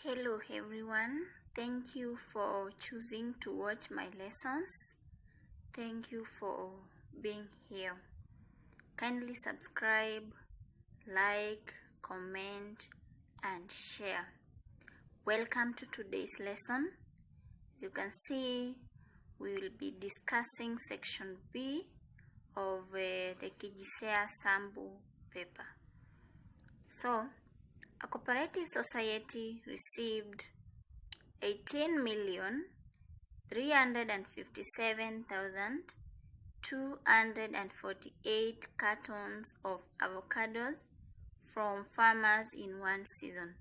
Hello everyone, thank you for choosing to watch my lessons. Thank you for being here. Kindly subscribe, like, comment and share. Welcome to today's lesson. As you can see, we will be discussing section B of the Kijisea Sambu paper. So, a cooperative society received 18,357,248 cartons of avocados from farmers in one season.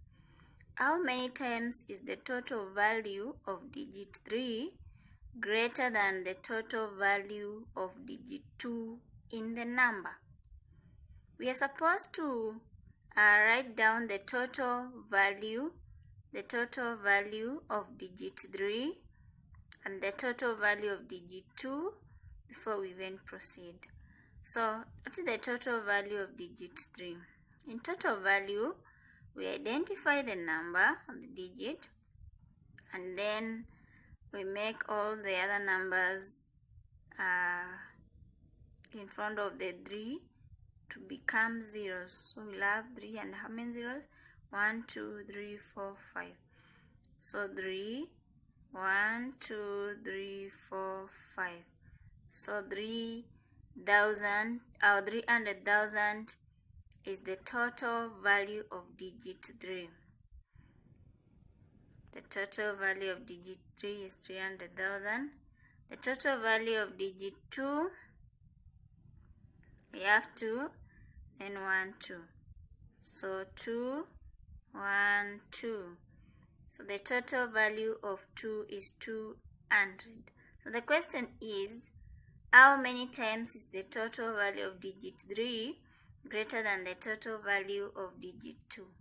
How many times is the total value of digit 3 greater than the total value of digit 2 in the number? We are supposed to write down the total value of digit 3 and the total value of digit 2 before we even proceed. So, what is the total value of digit 3? In total value, we identify the number of the digit and then we make all the other numbers in front of the 3 to become zeros. So we'll have 3 and how many zeros? 1, 2, 3, 4, 5. So 3, 1, 2, 3, 4, 5. So 3,000 or 300,000 is the total value of digit 3. The total value of digit 3 is 300,000. The total value of digit 2, we have 2, then 1, 2. So 2, 1, 2. So the total value of 2 is 200. So the question is, how many times is the total value of digit 3 greater than the total value of digit 2?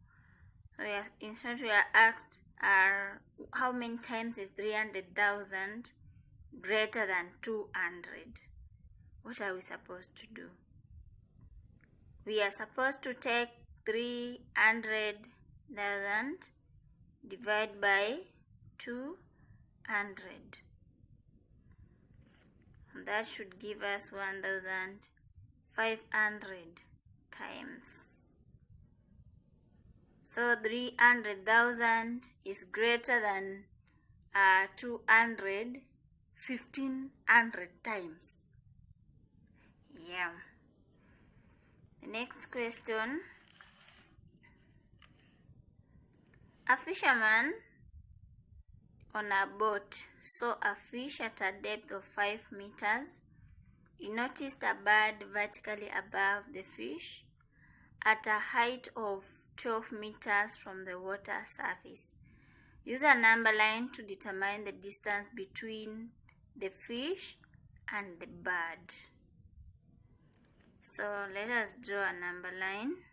So in short, we are asked how many times is 300,000 greater than 200? What are we supposed to do? We are supposed to take 300,000 divide by 200. And that should give us 1,500 times. So 300,000 is greater than 200 1,500 times. Yeah. The next question. A fisherman on a boat saw a fish at a depth of 5 meters. He noticed a bird vertically above the fish at a height of 12 meters from the water surface. Use a number line to determine the distance between the fish and the bird. So let us draw a number line.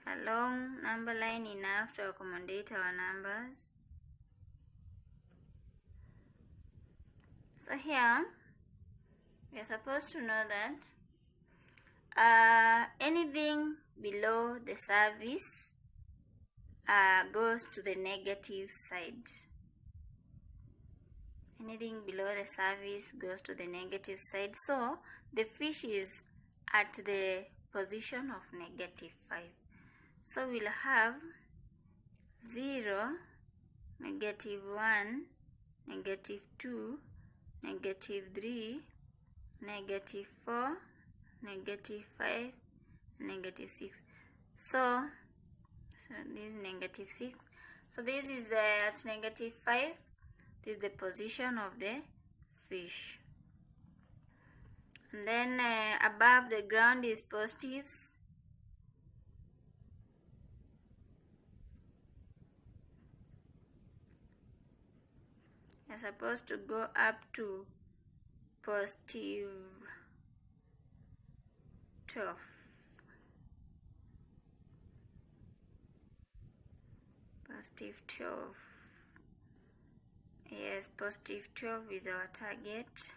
A long number line enough to accommodate our numbers. So here, we are supposed to know that anything below the surface goes to the negative side. Anything below the surface goes to the negative side. So, the fish is at the position of -5. So, we'll have 0, -1, -2, -3, -4, -5, -6. So this is -6. So this is at -5. This is the position of the fish. And then above the ground is positives. You're supposed to go up to +12. +12. Yes, Yes, positive 12 is our target.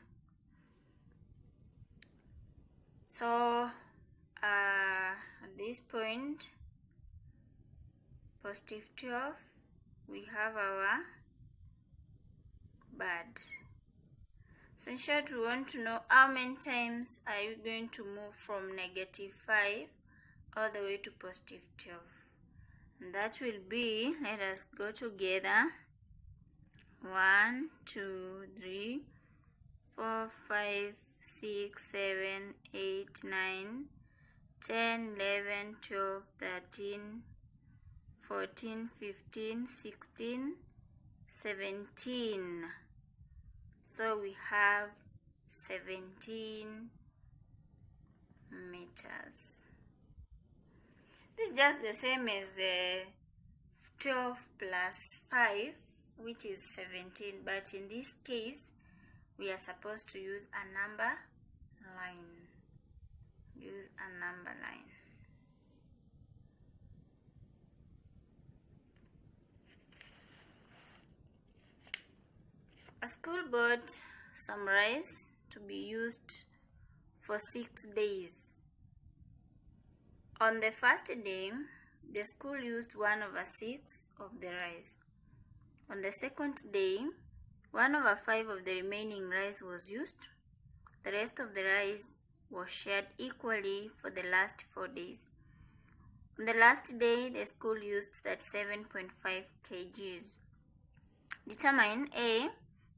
So at this point, positive 12, we have our bird. So in short, we want to know how many times are you going to move from negative 5 all the way to positive 12. And that will be, let us go together, 1, 2, 3, 4, 5, 6, 7, 8, 9, 10, 11, 12, 13, 14, 15, 16, 17. So we have 17 meters. This is just the same as 12 plus 5, which is 17, but in this case we are supposed to use a number line. Use a number line. A school bought some rice to be used for 6 days. On the first day, the school used 1/6 of the rice. On the second day, 1/5 of the remaining rice was used. The rest of the rice was shared equally for the last 4 days. On the last day, the school used 37.5 kgs. Determine A,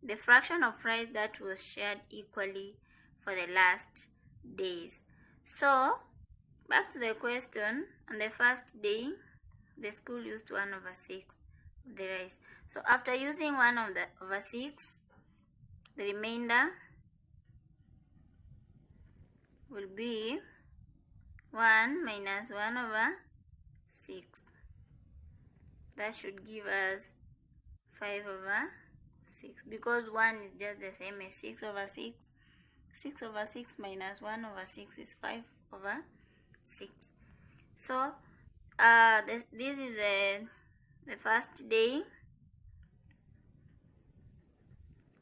the fraction of rice that was shared equally for the last days. So, back to the question, on the first day, the school used 1/6 of the rice. So after using 1/6, the remainder will be 1 minus 1/6. That should give us 5/6, because 1 is just the same as 6/6. 6/6 minus 1/6 is 5/6. So this is the first day.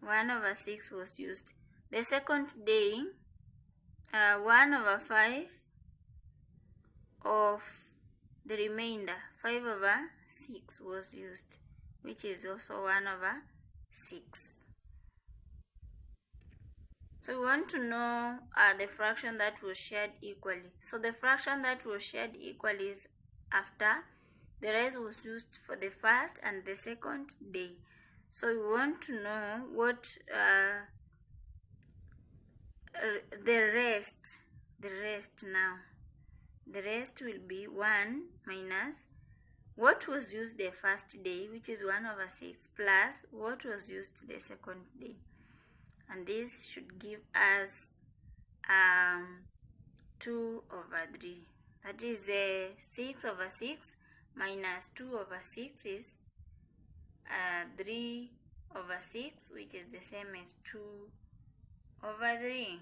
1/6 was used. The second day, 1/5 of the remainder, 5/6, was used, which is also 1/6. So we want to know the fraction that was shared equally. So the fraction that was shared equally is after the rice was used for the first and the second day. So we want to know what the rest now. The rest will be 1 minus what was used the first day, which is 1/6, plus what was used the second day. And this should give us 2/3. That is 6/6 minus 2/6 is 3/6, which is the same as 2/3.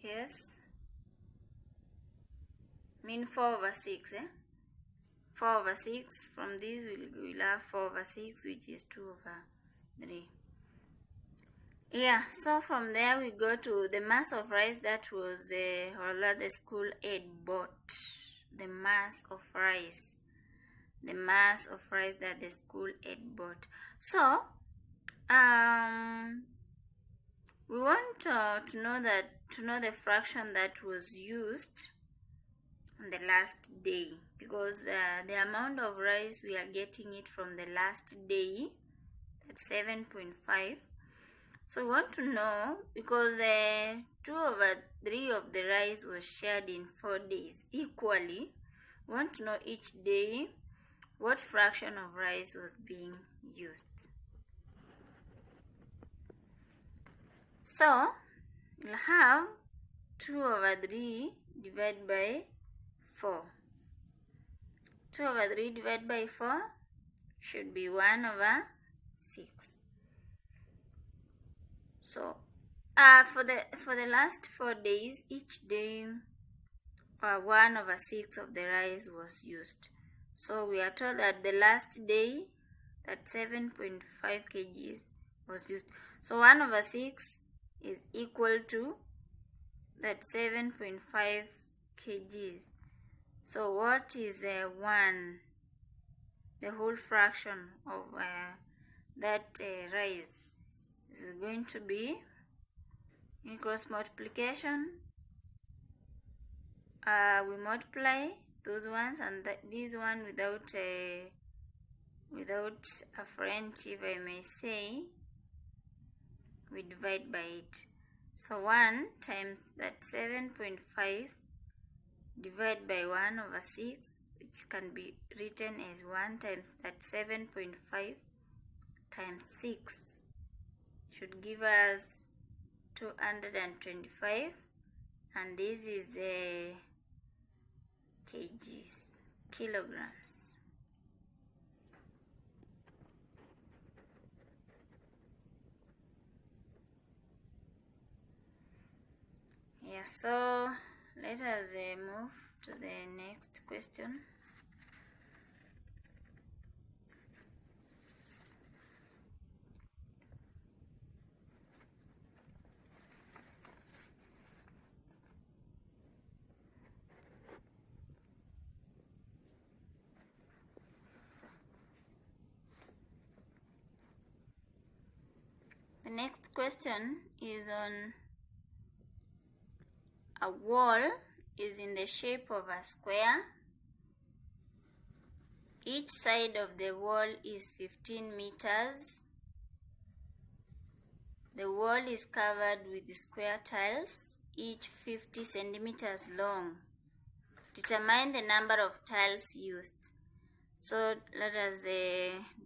Yes, mean 4/6, 4/6. From this we'll have 4/6, which is 2/3. Yeah, so from there we go to the mass of rice that was the school had bought. The mass of rice. The mass of rice that the school had bought. So we want to know the fraction that was used on the last day, because the amount of rice we are getting it from the last day, that's 7.5. So we want to know, because 2/3 of the rice was shared in 4 days equally, we want to know each day what fraction of rice was being used. So we'll have 2/3 divided by 4. 2/3 divided by 4 should be 1/6. So for the last 4 days, each day 1/6 of the rice was used. So we are told that the last day that 7.5 kgs was used. So 1 over 6 is equal to that 7.5 kgs. So what is 1? The whole fraction of that rice is going to be, in cross multiplication, we multiply those ones and this one without a French, if I may say, we divide by it. So 1 times that 7.5 divided by 1 over 6, which can be written as 1 times that 7.5 times 6, should give us 225, and this is the kgs, kilograms. Yeah, so let us move to the next question. The next question is on a wall is in the shape of a square. Each side of the wall is 15 meters. The wall is covered with square tiles, each 50 centimeters long. Determine the number of tiles used. So let us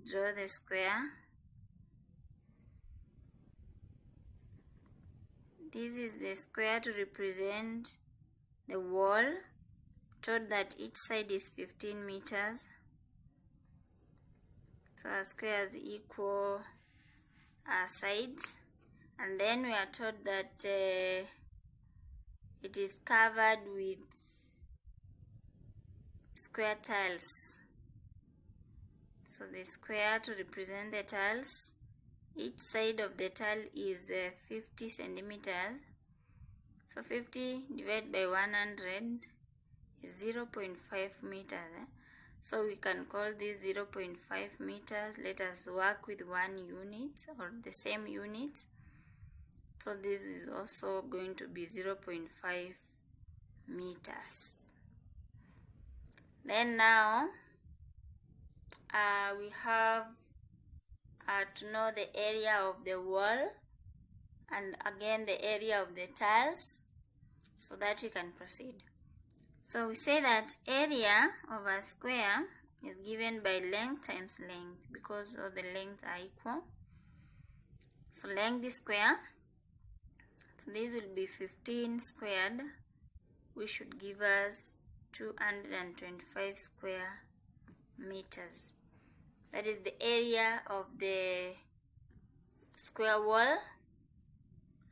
draw the square. This is the square to represent the wall, told that each side is 15 meters. So our squares equal our sides. And then we are told that it is covered with square tiles. So the square to represent the tiles, each side of the tile is 50 centimeters. So 50 divided by 100 is 0.5 meters. So we can call this 0.5 meters. Let us work with 1 unit or the same units. So this is also going to be 0.5 meters. Then now we have to know the area of the wall and again the area of the tiles so that you can proceed. So we say that area of a square is given by length times length because all the lengths are equal. So length is square. So this will be 15 squared, which should give us 225 square meters. That is the area of the square wall.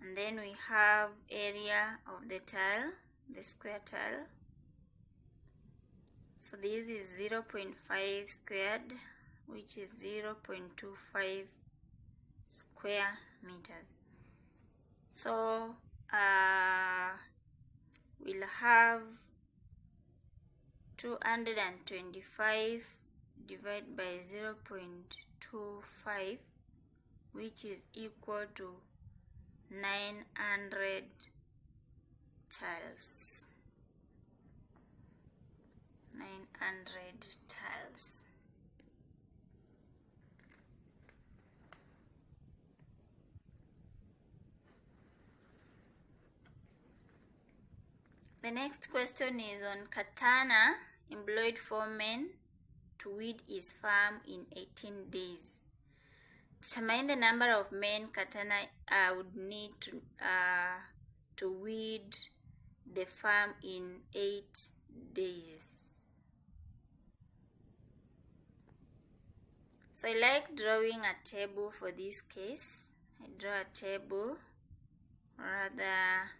And then we have area of the tile, the square tile. So this is 0.5 squared, which is 0.25 square meters. So we'll have 225 divided by 0.25, which is equal to 900 tiles. 900 tiles. The next question is on Katana employed 4 men to weed his farm in 18 days. Determine the number of men Katana would need to weed the farm in 8 days. So I like drawing a table for this case. I draw a table, rather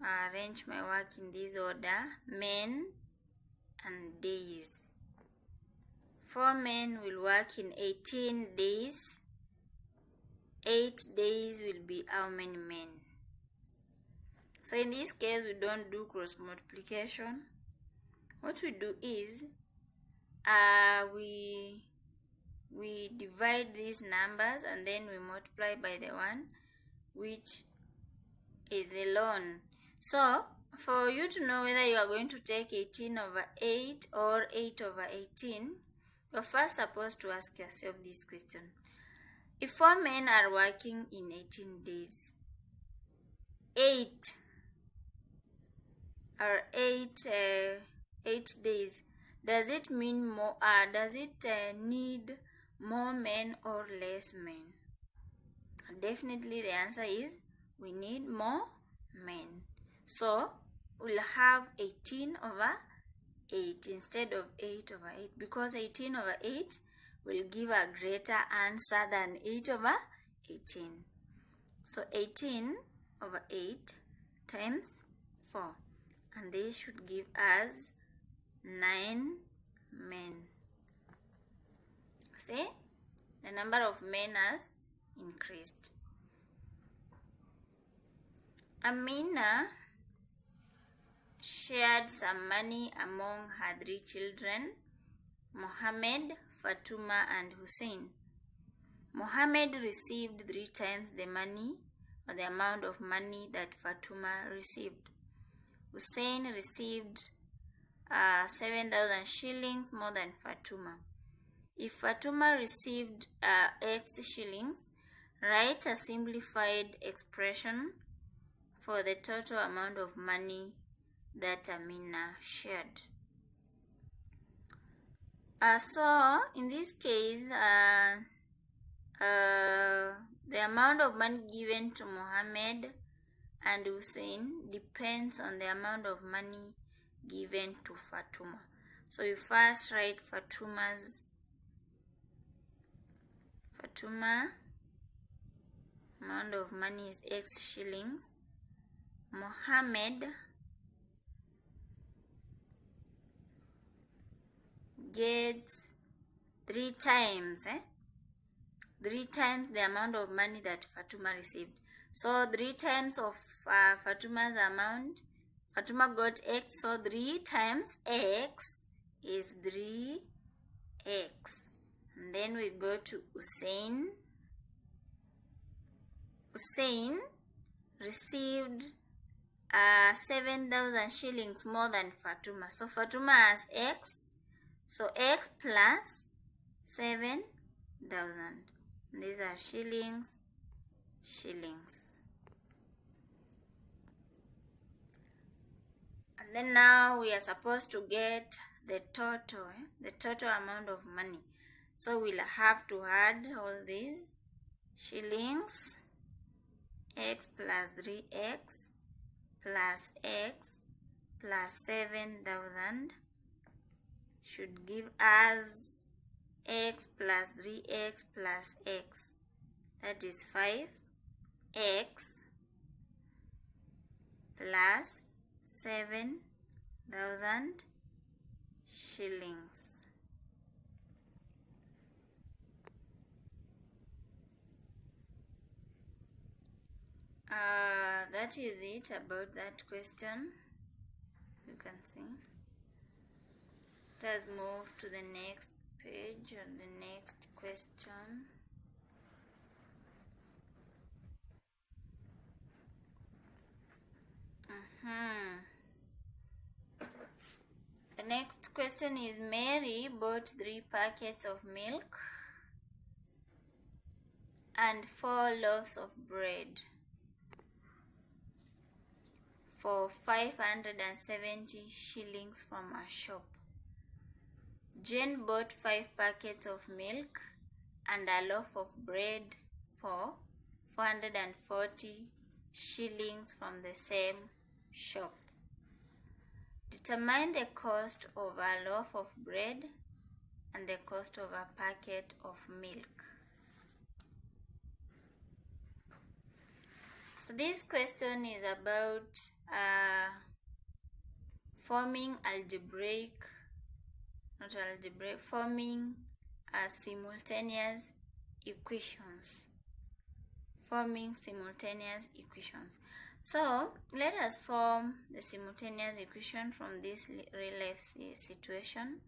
arrange my work in this order: men and days. 4 men will work in 18 days. 8 days will be how many men? So in this case, we don't do cross multiplication. What we do is we divide these numbers and then we multiply by the one which is alone. So for you to know whether you are going to take 18 over 8 or 8 over 18, you're first supposed to ask yourself this question. If 4 men are working in 18 days, 8 days, does it mean more? Does it need more men or less men? Definitely the answer is we need more men. So we'll have 18 over 8 instead of 8 over 8, because 18 over 8 will give a greater answer than 8 over 18. So 18 over 8 times 4, and this should give us 9 men. See, the number of men has increased. Amina shared some money among her 3 children, Mohammed, Fatuma, and Hussein. Mohammed received 3 times the money or the amount of money that Fatuma received. Hussein received 7,000 shillings more than Fatuma. If Fatuma received X shillings, write a simplified expression for the total amount of money that Amina shared. So in this case, the amount of money given to Mohammed and Hussein depends on the amount of money given to Fatuma. So you first write Fatuma amount of money is X shillings. Mohammed gets 3 times, 3 times the amount of money that Fatuma received. So 3 times of Fatuma's amount, Fatuma got X, so 3 times X is 3X. And then we go to Hussein. Hussein received 7,000 shillings more than Fatuma. So Fatuma has X, so X plus 7,000. These are shillings. And then now we are supposed to get the total amount of money. So we'll have to add all these shillings, X plus 3X plus X plus 7,000 should give us X plus 3X plus X. That is 5X plus 7,000 shillings. That is it about that question. You can see. Let us move to the next page or the next question. The next question is, Mary bought 3 packets of milk and 4 loaves of bread for 570 shillings from a shop. Jane bought 5 packets of milk and a loaf of bread for 440 shillings from the same shop. Determine the cost of a loaf of bread and the cost of a packet of milk. So this question is about forming algebraic not algebraic, forming simultaneous equations. Forming simultaneous equations. So let us form the simultaneous equation from this real life situation.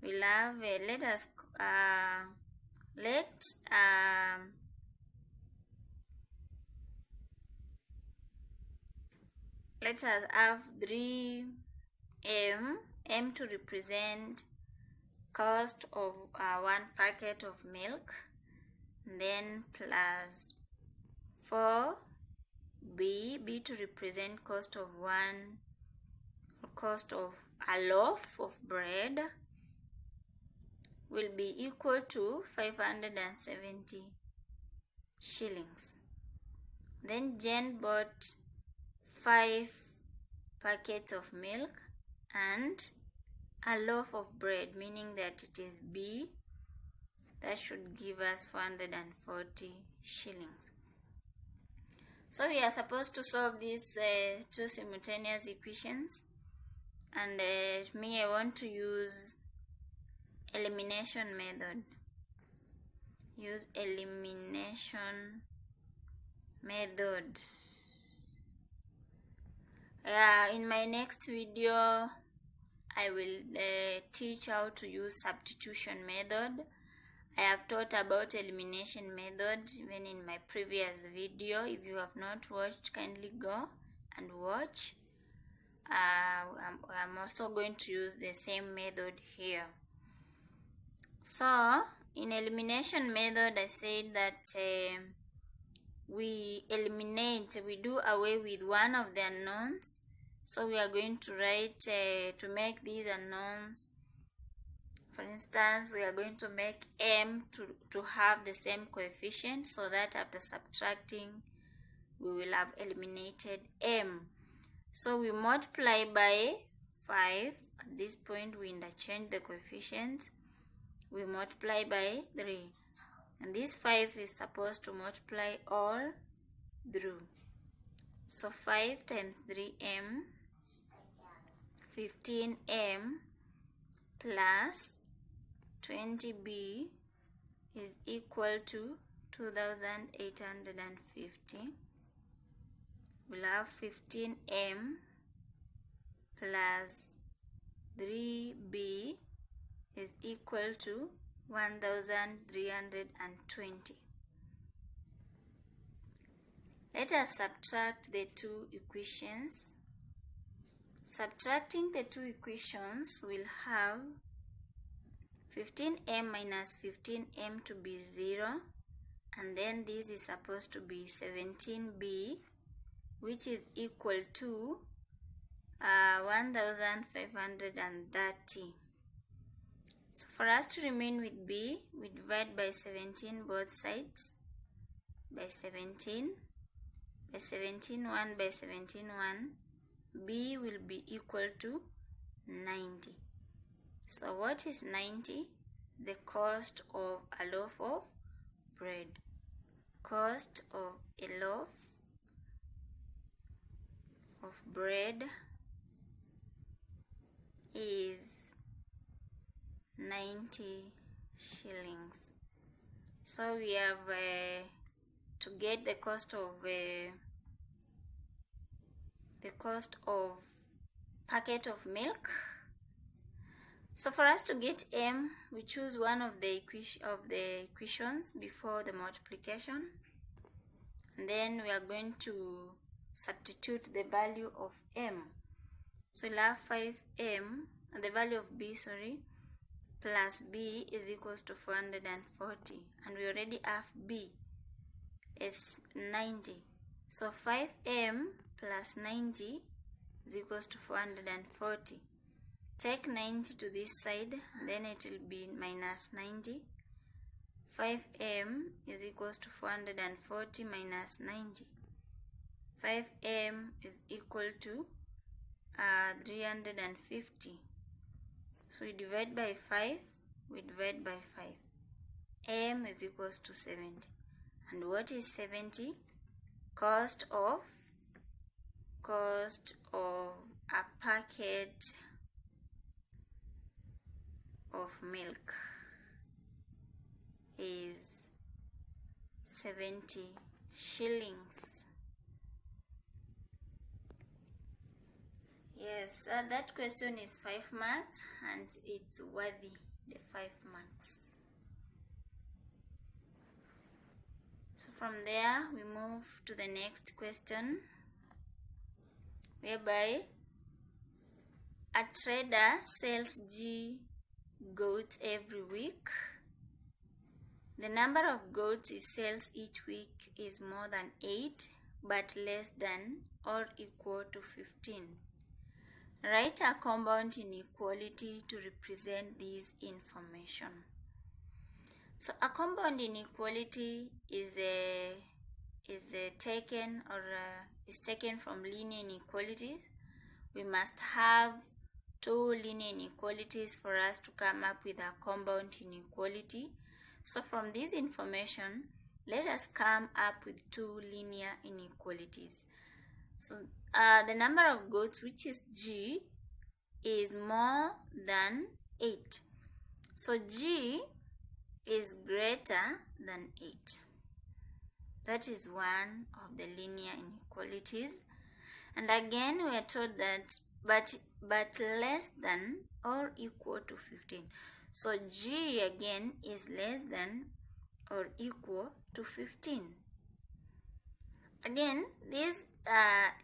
We'll have let us have 3m, m to represent cost of 1 packet of milk, then plus 4b, b to represent cost of a loaf of bread, will be equal to 570 shillings. Then Jen bought 5 packets of milk and a loaf of bread, meaning that it is B. That should give us 440 shillings. So we are supposed to solve these two simultaneous equations, and I want to use elimination method. Use elimination method. In my next video, I will teach how to use substitution method. I have taught about elimination method even in my previous video. If you have not watched, kindly go and watch. I'm also going to use the same method here. So in elimination method, I said that we do away with one of the unknowns. So we are going to write to make these unknowns. For instance, we are going to make m to have the same coefficient, so that after subtracting, we will have eliminated m. So we multiply by 5. At this point, we interchange the coefficients. We multiply by 3. And this 5 is supposed to multiply all through. So 5 times 3m, 15m plus 20b is equal to 2,850. We'll have 15m plus 3b is equal to 1,320. Let us subtract the two equations. Subtracting the two equations, we'll have 15m minus 15m to be 0, and then this is supposed to be 17b, which is equal to 1,530. So for us to remain with b, we divide by 17 both sides, by 17, by 17, 1 by 17, 1. B will be equal to 90. So what is 90? The cost of a loaf of bread. Cost of a loaf of bread is 90 shillings. So we have to get the cost of packet of milk. So for us to get m, we choose one of the equations before the multiplication, and then we are going to substitute the value of m. So we'll have 5m, and the value of b, plus b is equals to 440, and we already have b is 90. So 5m plus 90 is equals to 440. Take 90 to this side, then it will be minus 90. 5m is equals to 440 minus 90. 5m is equal to 350. So we divide by 5, we divide by 5. M is equals to 70. And what is 70? Cost of a packet of milk is 70 shillings. Yes, that question is 5 marks and it's worthy the 5 marks. So from there we move to the next question, whereby a trader sells G goats every week. The number of goats he sells each week is more than 8 but less than or equal to 15. Write a compound inequality to represent this information. So a compound inequality is taken from linear inequalities. We must have 2 linear inequalities for us to come up with a compound inequality. So from this information, let us come up with 2 linear inequalities. So the number of goats, which is G, is more than 8. So G is greater than 8. That is one of the linear inequalities. And again, we are told that but less than or equal to 15. So G again is less than or equal to 15. Again, this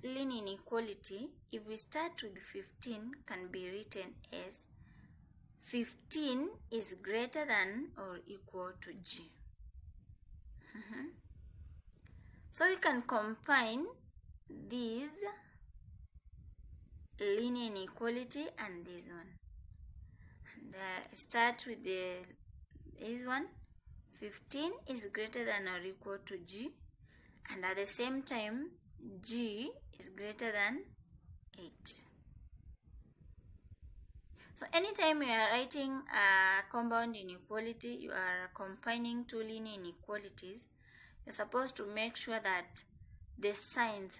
linear inequality, if we start with 15, can be written as 15 is greater than or equal to G. So we can combine these linear inequality and this one. And start with this one. 15 is greater than or equal to G, and at the same time G is greater than 8. So anytime you are writing a compound inequality, you are combining 2 linear inequalities, you're supposed to make sure that the signs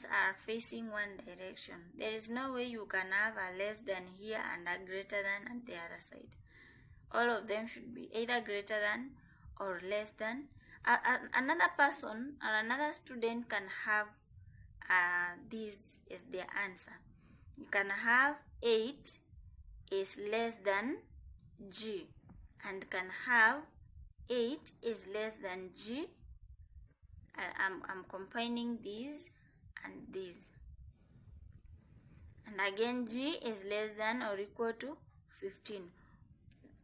are facing one direction. There is no way you can have a less than here and a greater than at the other side. All of them should be either greater than or less than. Another person or another student can have this is their answer. You can have 8 is less than G, and can have 8 is less than G. I'm combining these and these. And again, G is less than or equal to 15.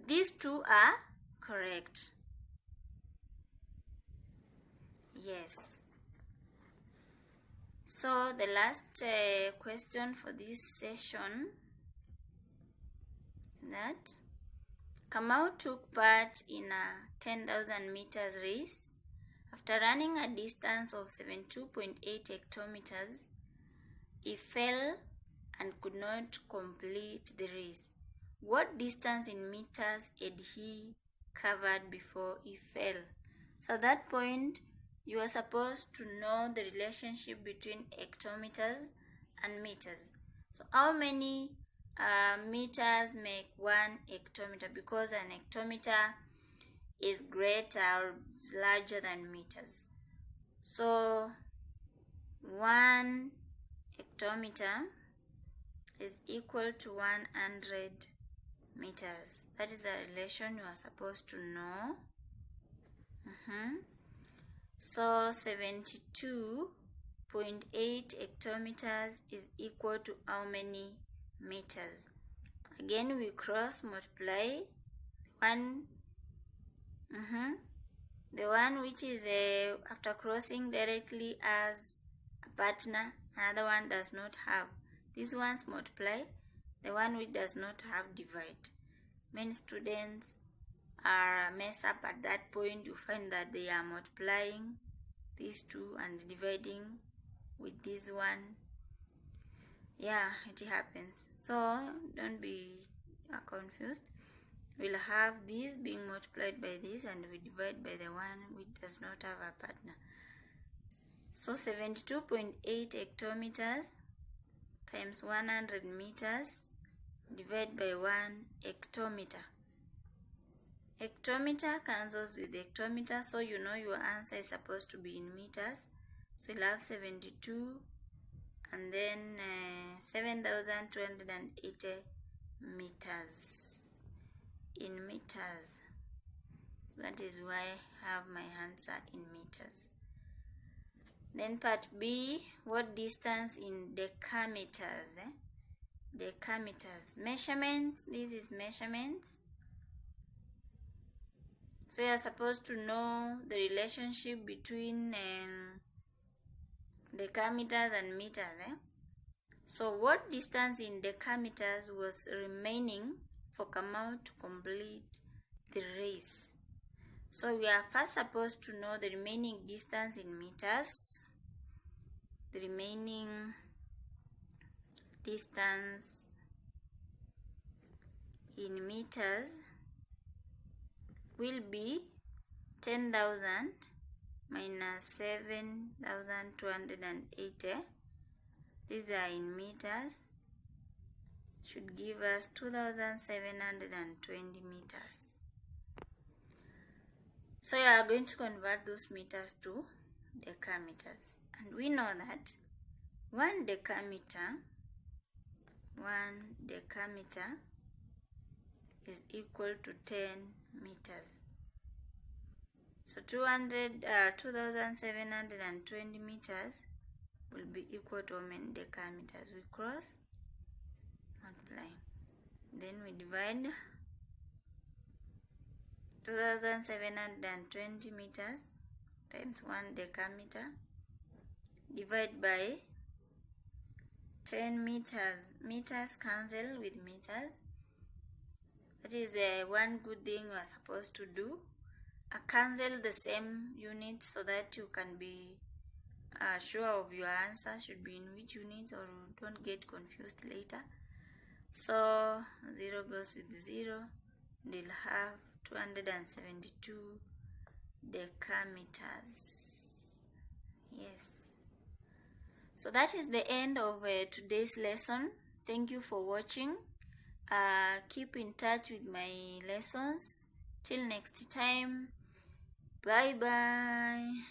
These 2 are correct. Yes. So the last question for this session is that Kamau took part in a 10,000 meters race. After running a distance of 72.8 hectometers, he fell and could not complete the race. What distance in meters had he covered before he fell? So at that point, you are supposed to know the relationship between hectometers and meters. So how many meters make 1 hectometer? Because an hectometer is greater or larger than meters. So 1 hectometer is equal to 100 meters. That is a relation you are supposed to know. So 72.8 hectometers is equal to how many meters? Again, we cross multiply the one which is after crossing directly as a partner, another one does not have. These ones multiply, the one which does not have divide. Many students are messed up at that point. You find that they are multiplying these 2 and dividing with this one. Yeah, it happens. So don't be confused. We'll have this being multiplied by this, and we divide by the one which does not have a partner. So 72.8 hectometers times 100 meters divide by 1 hectometer. Hectometer cancels with hectometer, so you know your answer is supposed to be in meters. So you'll have 72 and then 7,280 meters in meters. So that is why I have my answer in meters. Then part B, what distance in decameters? Decameters. Measurements, this is measurements. So you are supposed to know the relationship between decameters and meters. So what distance in decameters was remaining for Kamau to complete the race? So we are first supposed to know the remaining distance in meters. The remaining distance in meters will be 10,000 minus 7,280. These are in meters. Should give us 2,720 meters. So you are going to convert those meters to decameters. And we know that 1 decameter is equal to 10 meters. So 2,720 meters will be equal to how many decameters? We cross, multiply. Then we divide 2,720 meters times 1 decameter, divide by 10 meters. Meters cancel with meters. That is one good thing we are supposed to do. Cancel the same unit so that you can be sure of your answer should be in which unit, or you don't get confused later. So 0 goes with 0. They'll have 272 decameters. Yes. So that is the end of today's lesson. Thank you for watching. Keep in touch with my lessons. Till next time. Bye bye.